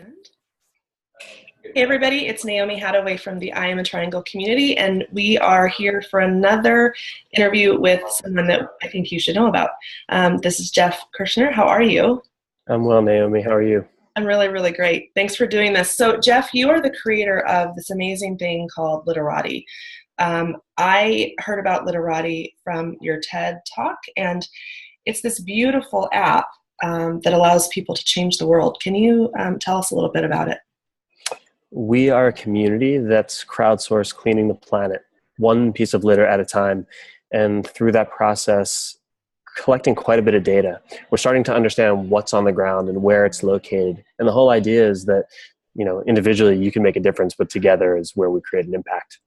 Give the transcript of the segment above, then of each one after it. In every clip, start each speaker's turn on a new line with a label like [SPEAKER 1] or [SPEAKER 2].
[SPEAKER 1] Hey everybody, it's Naomi Hadaway from the I Am a Triangle community, and we are here for another interview with someone that I think you should know about. This is Jeff Kirschner. How are you?
[SPEAKER 2] I'm well, Naomi. How are you?
[SPEAKER 1] I'm really, really great. Thanks for doing this. So Jeff, you are the creator of this amazing thing called Litterati. I heard about Litterati from your TED talk, and it's this beautiful app that allows people to change the world. Can you tell us a little bit about it?
[SPEAKER 2] We are a community that's crowdsourced cleaning the planet, one piece of litter at a time. And through that process, collecting quite a bit of data. We're starting to understand what's on the ground and where it's located. And the whole idea is that, individually you can make a difference, but together is where we create an impact.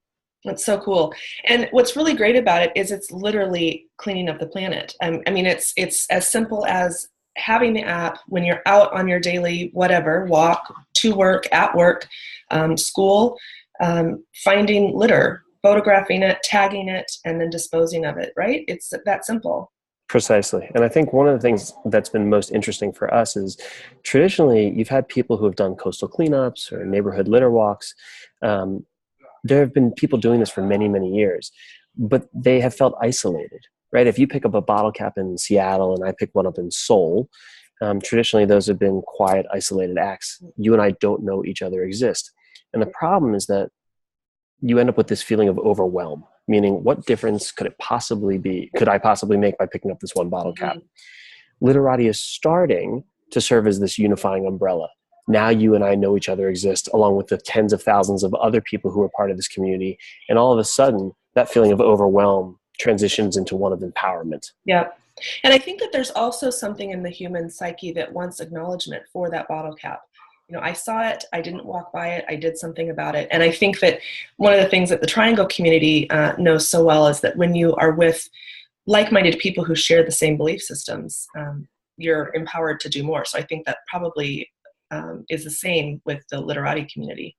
[SPEAKER 1] That's so cool. And what's really great about it is it's literally cleaning up the planet. It's as simple as having the app when you're out on your daily whatever, walk, to work, at work, school, finding litter, photographing it, tagging it, and then disposing of it, right? It's that simple.
[SPEAKER 2] Precisely. And I think one of the things that's been most interesting for us is traditionally you've had people who have done coastal cleanups or neighborhood litter walks. There have been people doing this for many, many years, but they have felt isolated, right? If you pick up a bottle cap in Seattle and I pick one up in Seoul, traditionally those have been quiet, isolated acts. You and I don't know each other exist. And the problem is that you end up with this feeling of overwhelm, meaning what difference could I possibly make by picking up this one bottle cap? Litterati is starting to serve as this unifying umbrella. Now you and I know each other exist, along with the tens of thousands of other people who are part of this community. And all of a sudden, that feeling of overwhelm transitions into one of empowerment.
[SPEAKER 1] Yeah. And I think that there's also something in the human psyche that wants acknowledgement for that bottle cap. I saw it, I didn't walk by it, I did something about it. And I think that one of the things that the Triangle community knows so well is that when you are with like-minded people who share the same belief systems, you're empowered to do more. So I think that probably is the same with the Litterati community.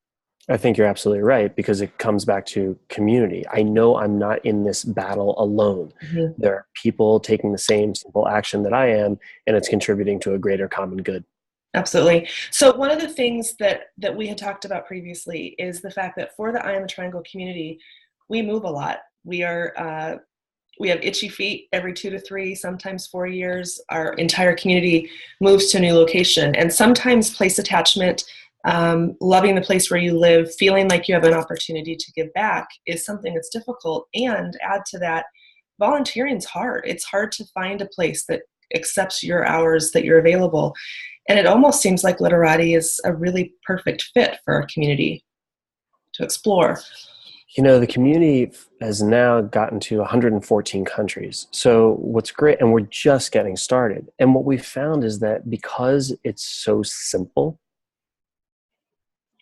[SPEAKER 2] I think you're absolutely right, because it comes back to community. I know I'm not in this battle alone. Mm-hmm. There are people taking the same simple action that I am, and it's contributing to a greater common good.
[SPEAKER 1] Absolutely. So one of the things that we had talked about previously is the fact that for the I Am a Triangle community, we move a lot. We have itchy feet every 2 to 3, sometimes 4 years. Our entire community moves to a new location, and sometimes place attachment, loving the place where you live, feeling like you have an opportunity to give back is something that's difficult. And add to that, volunteering is hard. It's hard to find a place that accepts your hours that you're available. And it almost seems like Litterati is a really perfect fit for our community to explore.
[SPEAKER 2] The community has now gotten to 114 countries. So what's great, and we're just getting started. And what we found is that because it's so simple,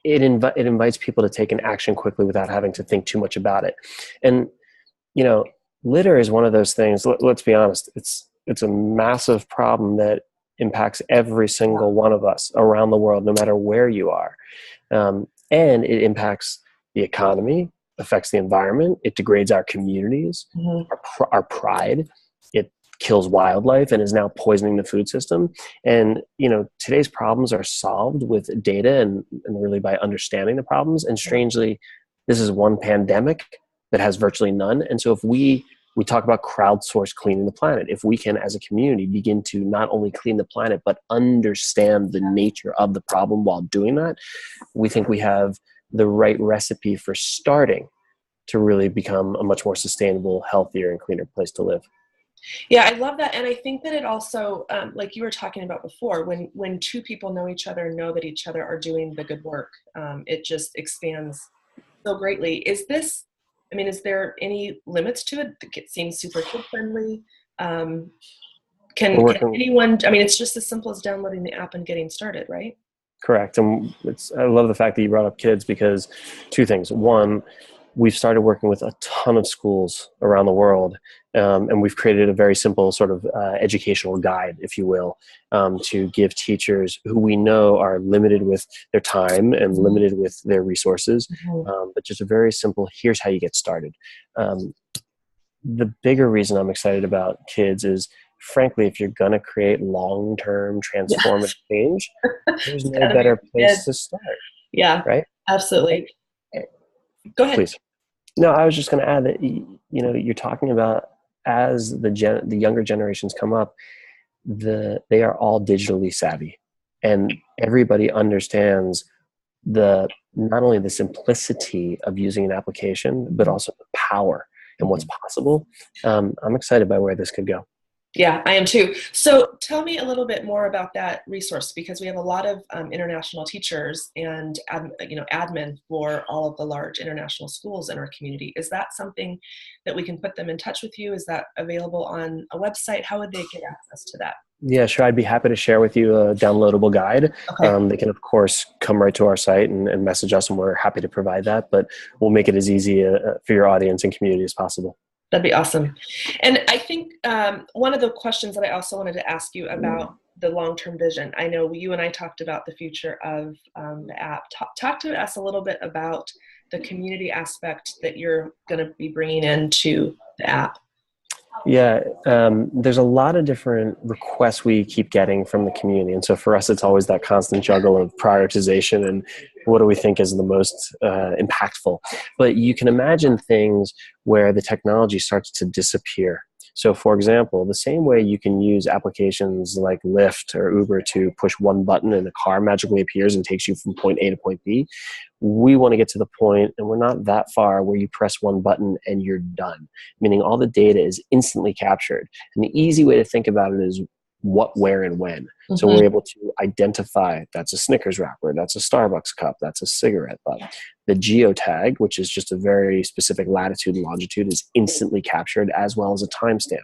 [SPEAKER 2] it invites people to take an action quickly without having to think too much about it. And, litter is one of those things, let's be honest, it's a massive problem that impacts every single one of us around the world, no matter where you are. And it impacts the economy, affects the environment, it degrades our communities, our pride, it kills wildlife and is now poisoning the food system. And, today's problems are solved with data and really by understanding the problems. And strangely, this is one pandemic that has virtually none. And so if we talk about crowdsourced cleaning the planet. If we can, as a community, begin to not only clean the planet, but understand the nature of the problem while doing that, we think we have the right recipe for starting to really become a much more sustainable, healthier, and cleaner place to live.
[SPEAKER 1] Yeah, I love that. And I think that it also, like you were talking about before, when two people know each other, know that each other are doing the good work, it just expands so greatly. Is there any limits to it? It seems super kid friendly. Can anyone, it's just as simple as downloading the app and getting started, right?
[SPEAKER 2] Correct. And I love the fact that you brought up kids, because two things. One, we've started working with a ton of schools around the world, and we've created a very simple sort of educational guide, if you will, to give teachers who we know are limited with their time and limited with their resources, but just a very simple, here's how you get started. The bigger reason I'm excited about kids is frankly, if you're going to create long-term transformative
[SPEAKER 1] Yes.
[SPEAKER 2] change, there's
[SPEAKER 1] It's
[SPEAKER 2] no
[SPEAKER 1] gotta be
[SPEAKER 2] better place
[SPEAKER 1] good.
[SPEAKER 2] to start,
[SPEAKER 1] Yeah,
[SPEAKER 2] right?
[SPEAKER 1] absolutely.
[SPEAKER 2] And-
[SPEAKER 1] Go ahead.
[SPEAKER 2] Please. No, I was just going to add that, you're talking about as the younger generations come up, they are all digitally savvy, and everybody understands not only the simplicity of using an application, but also the power and what's possible. I'm excited by where this could go.
[SPEAKER 1] Yeah, I am too. So tell me a little bit more about that resource, because we have a lot of international teachers and admin for all of the large international schools in our community. Is that something that we can put them in touch with you? Is that available on a website? How would they get access to that?
[SPEAKER 2] Yeah, sure. I'd be happy to share with you a downloadable guide.
[SPEAKER 1] Okay,
[SPEAKER 2] They can, of course, come right to our site and message us, and we're happy to provide that. But we'll make it as easy for your audience and community as possible.
[SPEAKER 1] that'd be awesome. And I think one of the questions that I also wanted to ask you about the long-term vision. I know you and I talked about the future of the app. Talk to us a little bit about the community aspect that you're going to be bringing into the app.
[SPEAKER 2] Yeah, there's a lot of different requests we keep getting from the community. And so for us, it's always that constant juggle of prioritization and what do we think is the most impactful. But you can imagine things where the technology starts to disappear. So for example, the same way you can use applications like Lyft or Uber to push one button and a car magically appears and takes you from point A to point B, we want to get to the point, and we're not that far, where you press one button and you're done, meaning all the data is instantly captured. And the easy way to think about it is what, where, and when. Mm-hmm. So we're able to identify that's a Snickers wrapper, that's a Starbucks cup, that's a cigarette butt. The geotag, which is just a very specific latitude and longitude, is instantly captured, as well as a timestamp.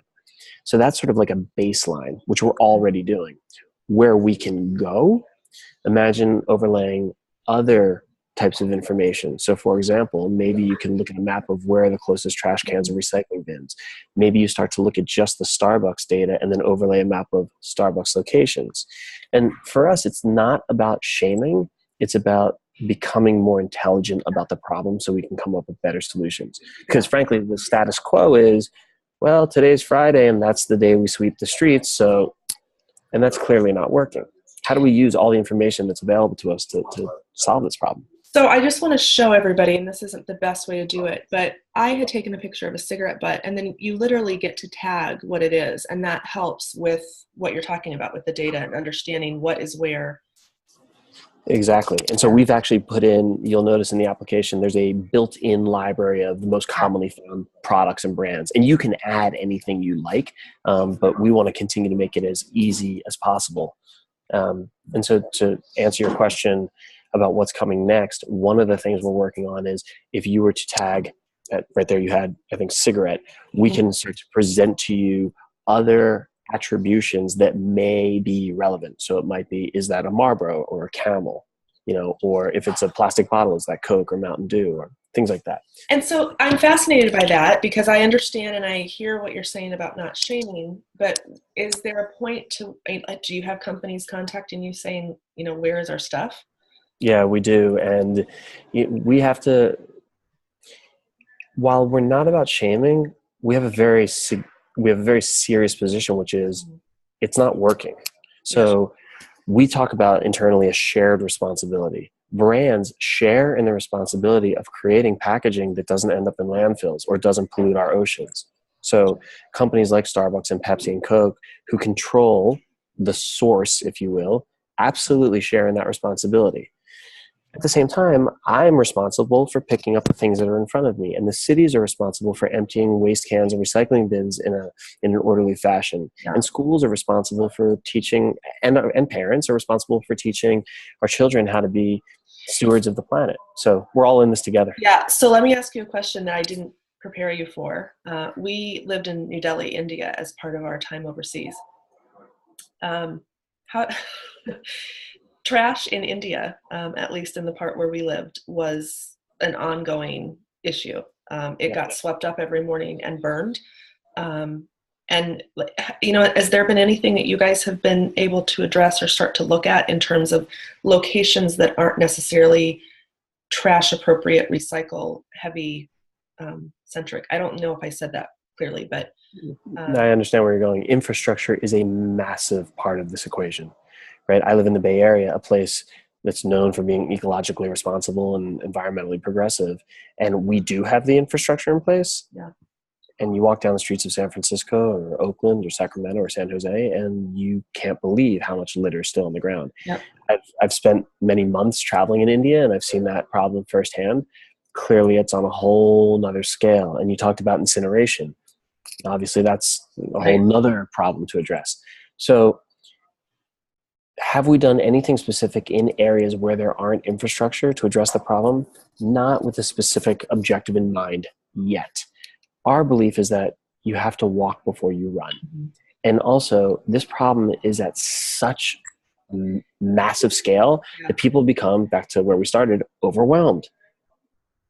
[SPEAKER 2] So that's sort of like a baseline, which we're already doing. Where we can go, imagine overlaying other types of information. So for example, maybe you can look at a map of where are the closest trash cans and recycling bins. Maybe you start to look at just the Starbucks data and then overlay a map of Starbucks locations. And for us, it's not about shaming. It's about becoming more intelligent about the problem so we can come up with better solutions. Because frankly, the status quo is, well, today's Friday and that's the day we sweep the streets. And that's clearly not working. How do we use all the information that's available to us to solve this problem?
[SPEAKER 1] So I just want to show everybody, and this isn't the best way to do it, but I had taken a picture of a cigarette butt, and then you literally get to tag what it is, and that helps with what you're talking about with the data and understanding what is where.
[SPEAKER 2] Exactly. And so we've actually put in, you'll notice in the application, there's a built-in library of the most commonly found products and brands. And you can add anything you like, but we want to continue to make it as easy as possible. And so to answer your question about what's coming next, one of the things we're working on is if you were to tag, right there you had, I think, cigarette, we can start to present to you other attributions that may be relevant. So it might be, is that a Marlboro or a Camel? Or if it's a plastic bottle, is that Coke or Mountain Dew or things like that.
[SPEAKER 1] And so I'm fascinated by that because I understand and I hear what you're saying about not shaming, but is there a point to, do you have companies contacting you saying, where is our stuff?
[SPEAKER 2] Yeah, we do. And we have to, while we're not about shaming, we have a very serious position, which is it's not working. So we talk about internally a shared responsibility. Brands share in the responsibility of creating packaging that doesn't end up in landfills or doesn't pollute our oceans. So companies like Starbucks and Pepsi and Coke, who control the source, if you will, absolutely share in that responsibility. At the same time, I'm responsible for picking up the things that are in front of me, and the cities are responsible for emptying waste cans and recycling bins in an orderly fashion. Yeah. And schools are responsible for teaching, and parents are responsible for teaching our children how to be stewards of the planet. So we're all in this together.
[SPEAKER 1] Yeah. So let me ask you a question that I didn't prepare you for. We lived in New Delhi, India, as part of our time overseas. Trash in India, at least in the part where we lived, was an ongoing issue. It got swept up every morning and burned. And, has there been anything that you guys have been able to address or start to look at in terms of locations that aren't necessarily trash appropriate, recycle heavy centric? I don't know if I said that clearly, but
[SPEAKER 2] I understand where you're going. Infrastructure is a massive part of this equation, right? I live in the Bay Area, a place that's known for being ecologically responsible and environmentally progressive. And we do have the infrastructure in place.
[SPEAKER 1] yeah,
[SPEAKER 2] And you walk down the streets of San Francisco or Oakland or Sacramento or San Jose, and you can't believe how much litter is still on the ground.
[SPEAKER 1] yeah,
[SPEAKER 2] I've spent many months traveling in India, and I've seen that problem firsthand. Clearly, it's on a whole nother scale. And you talked about incineration. Obviously, that's a whole nother problem to address. So have we done anything specific in areas where there aren't infrastructure to address the problem? Not with a specific objective in mind yet. Our belief is that you have to walk before you run.
[SPEAKER 1] Mm-hmm.
[SPEAKER 2] And also, this problem is at such massive scale that people become, back to where we started, overwhelmed.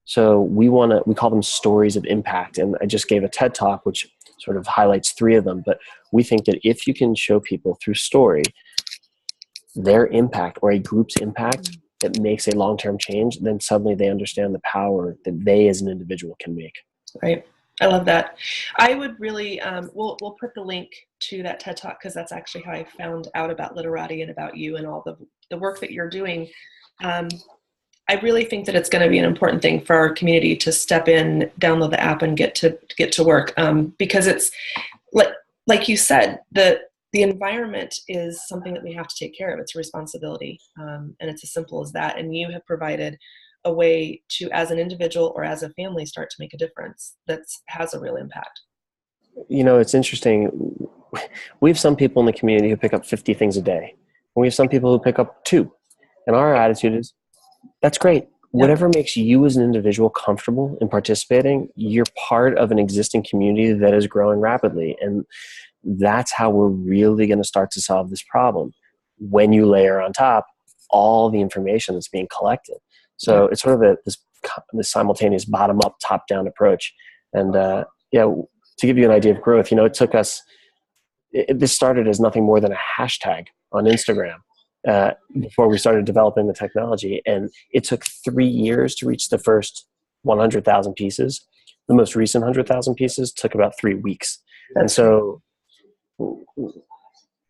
[SPEAKER 2] So we call them stories of impact. And I just gave a TED talk, which sort of highlights 3 of them. But we think that if you can show people through story their impact or a group's impact that makes a long-term change, then suddenly they understand the power that they as an individual can make.
[SPEAKER 1] Right. I love that. I would really, we'll put the link to that TED Talk, because that's actually how I found out about Litterati and about you and all the work that you're doing. I really think that it's going to be an important thing for our community to step in, download the app, and get to work, because it's like you said, the environment is something that we have to take care of. It's a responsibility, and it's as simple as that. And you have provided a way to, as an individual or as a family, start to make a difference that has a real impact.
[SPEAKER 2] You know, it's interesting. We have some people in the community who pick up 50 things a day. And we have some people who pick up 2. And our attitude is, that's great. Whatever makes you as an individual comfortable in participating, you're part of an existing community that is growing rapidly. And that's how we're really going to start to solve this problem, when you layer on top all the information that's being collected. So it's sort of this simultaneous bottom-up, top-down approach. And to give you an idea of growth, it took us, this started as nothing more than a hashtag on Instagram before we started developing the technology. And it took 3 years to reach the first 100,000 pieces. The most recent 100,000 pieces took about 3 weeks. And so,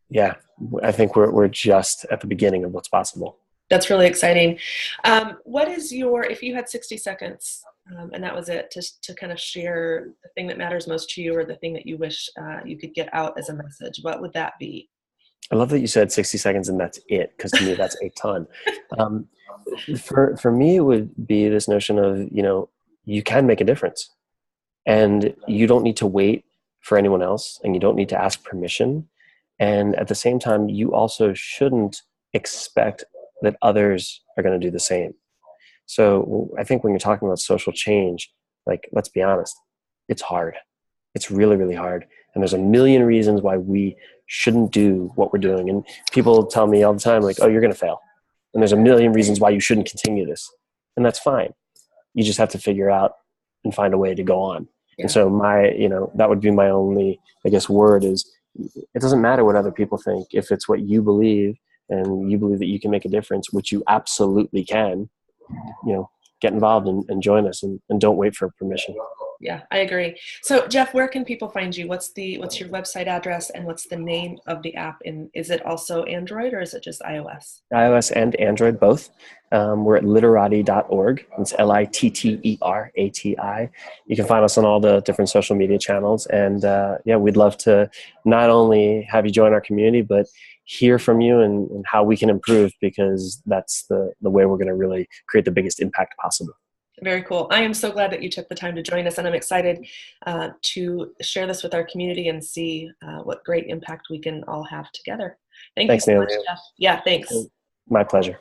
[SPEAKER 2] yeah, I think we're just at the beginning of what's possible.
[SPEAKER 1] That's really exciting. What is if you had 60 seconds, and that was it, to kind of share the thing that matters most to you, or the thing that you wish you could get out as a message, what would that be?
[SPEAKER 2] I love that you said 60 seconds and that's it, because to me that's a ton. For me, it would be this notion of, you can make a difference, and you don't need to wait for anyone else, and you don't need to ask permission. And at the same time, you also shouldn't expect that others are going to do the same. So I think when you're talking about social change, let's be honest, it's hard. It's really, really hard. And there's a million reasons why we shouldn't do what we're doing. And people tell me all the time, oh, you're going to fail. And there's a million reasons why you shouldn't continue this. And that's fine. You just have to figure out and find a way to go on. Yeah. And so that would be my only, word is, it doesn't matter what other people think. If it's what you believe, and you believe that you can make a difference, which you absolutely can, get involved and join us, and don't wait for permission.
[SPEAKER 1] Yeah, I agree. So Jeff, where can people find you? What's your website address, and what's the name of the app? And is it also Android, or is it just iOS?
[SPEAKER 2] iOS and Android, both. We're at litterati.org. It's LITTERATI. You can find us on all the different social media channels. And we'd love to not only have you join our community, but hear from you and how we can improve, because that's the way we're going to really create the biggest impact possible.
[SPEAKER 1] Very cool. I am so glad that you took the time to join us, and I'm excited to share this with our community and see what great impact we can all have together. Thanks you so much, Jeff. Yeah, thanks.
[SPEAKER 2] My pleasure.